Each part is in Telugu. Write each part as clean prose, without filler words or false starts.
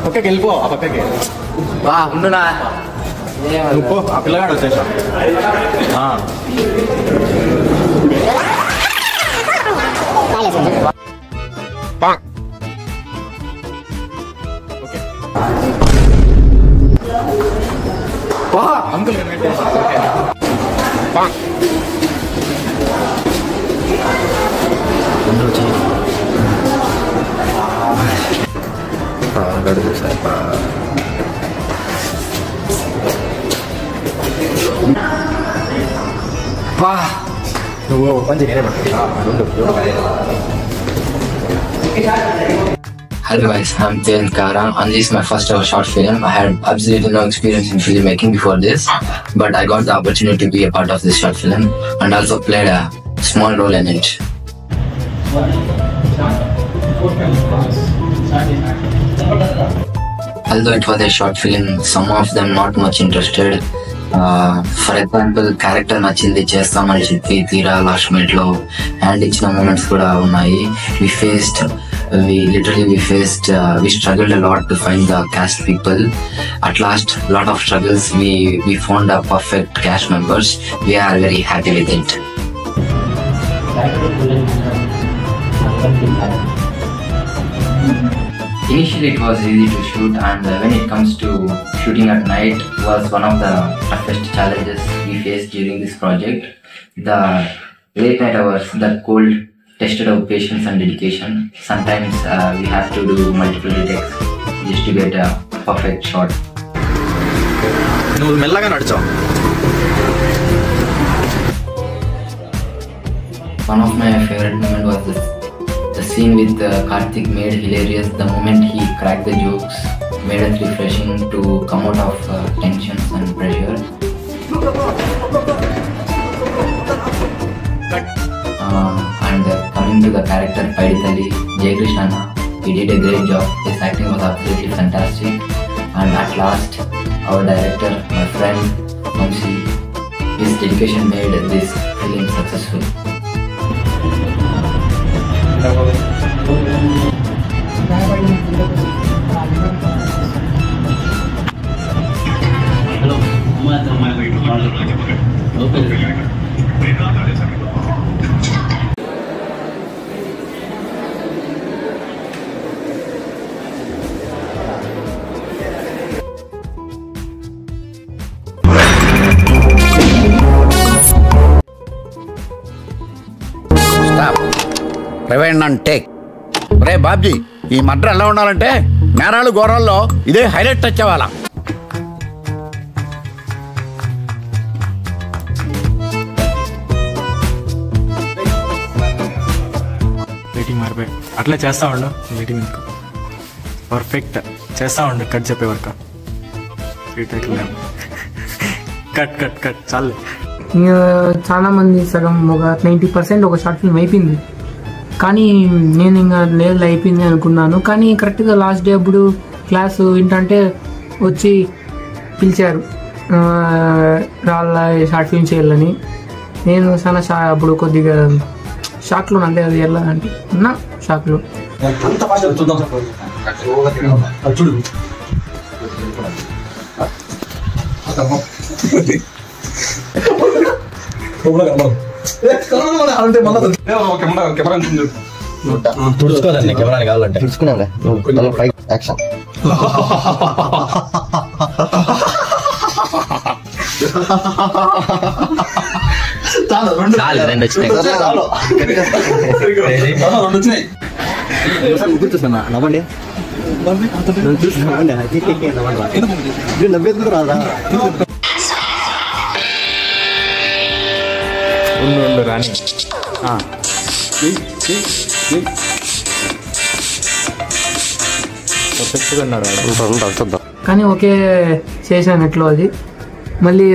పక్కకి వెళ్ళిపో ఆ పక్కకి ఉండునా నువ్వు ఆ పిల్లగాడు వచ్చేసా అంకుల్ నువ్వు పంచి నేనే Hello guys, I'm Thian Kara and this is my first ever short film. I had absolutely no experience in filmmaking before this, but I got the opportunity to be a part of this short film and also played a small role in it. Although it was a short film, some of them not much interested. For example, character nachindi chestamani cheppi teera last minute lo and ichina moments kuda unnayi. We struggled a lot to find the cast people. At last, lot of struggles, we found a perfect cast members. We are very happy with it. Initially it was easy to shoot, and when it comes to shooting at night was one of the toughest challenges we faced during this project. The late night hours, the cold tested our patience and dedication. Sometimes we have to do multiple retakes just to get a perfect shot. నువ్వు మెల్లగా నడిచావు. One of my favorite moments was the scene with Karthik made hilarious. The moment he cracked the jokes made us refreshing to come out of tensions and pressure. And coming to the character Paiditali, Jay Krishna, he did a great job. His acting was absolutely fantastic. And at last, our director, my friend Vamsi, his dedication made this film successful. Rewind and take. రే బాబ్జీ, ఈ మడ్ర ఎలా ఉండాలంటే నేరాలు ఘోరాల్లో ఇదే హైలైట్ టచ్ అవ్వాలా. వెయిటింగ్ మారిపోయి అట్లా చేస్తా ఉండు. వెయిటింగ్ పర్ఫెక్ట్ చేస్తా ఉండు. కట్ చెప్పే వరకు కట్ కట్ కట్ చాలే. చాలా మంది సగం ఒక 90% ఒక షార్ట్ ఫిల్మ్ అయిపోయింది, కానీ నేను ఇంకా లేదు అయిపోయింది అనుకున్నాను. కానీ కరెక్ట్గా లాస్ట్ డే అప్పుడు క్లాసు ఏంటంటే వచ్చి పిలిచారు రాళ్ళ షార్ట్ ఫిల్మ్ చేయాలని. నేను చాలా అప్పుడు కొద్దిగా షాక్లో అంటే అది ఎలా అంటే ఉన్నా షాక్లో. తుడుచుకోదండి కెమెరా కావాలంటే తుడుచుకున్నాగా. గుర్తున్నా నవ్వండి నవ్వేందుకు రాదా ఉండు రాని. కానీ ఓకే చేశాను ఎట్లో అది. మళ్ళీ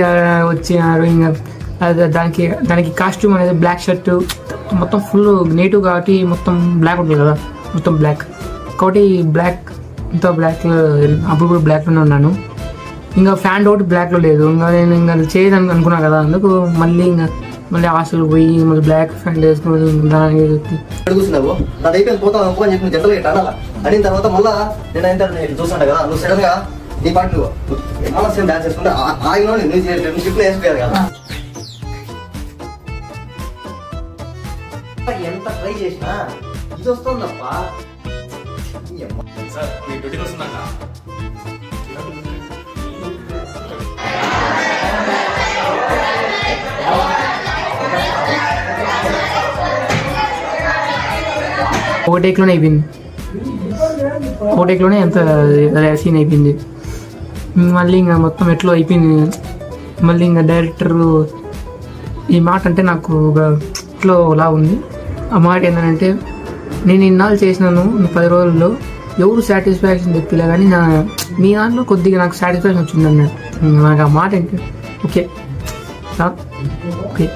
వచ్చినారు ఇంకా దానికి కాస్ట్యూమ్ అనేది బ్లాక్ షర్ట్ మొత్తం ఫుల్ నేటివ్ కాబట్టి మొత్తం బ్లాక్ ఉంటుంది కదా, మొత్తం బ్లాక్ కాబట్టి బ్లాక్ ఇంత బ్లాక్లో అప్పుడు కూడా బ్లాక్లోనే ఉన్నాను. ఇంకా ఫ్యాన్ ఒకటి బ్లాక్లో లేదు. ఇంకా నేను ఇంకా చేయదని అనుకున్నాను కదా, అందుకు మళ్ళీ ఇంకా మళ్ళీ హాస్టల్ పోయి మళ్ళీ బ్లాక్ ఫ్యాంట్ వేసుకొని దానికి అడుగుతున్నావు నాది అయిపోయింది పోతాను అనుకో అని చెప్పి నువ్వు జనరల్గా ఇట్లా అనాలా అడిగిన తర్వాత మళ్ళీ నేను అయిన తర్వాత నేను చూస్తాను కదా నువ్వు సడన్ గా నీ పాటు నువ్వు మళ్ళీ సేమ్ డాన్స్ చేసుకుంటే ఆగిన నువ్వు షిఫ్ట్ వేసిపోయారు కదా. ఎంత ట్రై చేసినా ఇది వస్తుందప్ప. ఒక టేక్లోనే అయిపోయింది, ఒక టేక్లోనే ఎంత సీన్ అయిపోయింది. మళ్ళీ ఇంకా మొత్తం ఎట్లో అయిపోయింది. మళ్ళీ ఇంకా డైరెక్టర్ ఈ మాట అంటే నాకు ఎట్లో లా ఉంది. ఆ మాట ఏంటంటే నేను ఇన్నాళ్ళు చేసినాను 10 రోజుల్లో ఎవరు సాటిస్ఫాక్షన్ చెప్పలే కానీ మీ దాంట్లో కొద్దిగా నాకు సాటిస్ఫాక్షన్ వచ్చింది అన్నాడు. నాకు ఆ మాట అంటే ఓకే ఓకే.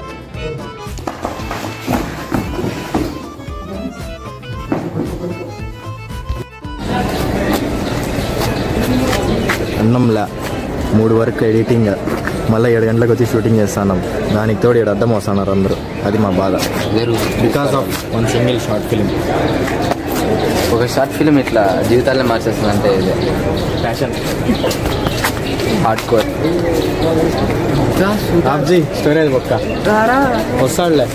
అన్నంలా 3 వరకు ఎడిటింగ్, మళ్ళీ 7 గంటలకు వచ్చి షూటింగ్ చేస్తున్నాం. దానికి తోడు 7 అడ్డం వస్తున్నారు అందరూ. అది మా బాధ. Because of 1 single short film. ఒక షార్ట్ ఫిలిం ఇట్లా జీవితాలనే మార్చేస్తుందంటే ఇది ఫ్యాషన్ హార్డ్ కోర్. స్టోరేజ్ ఒక్క వస్తాడులే.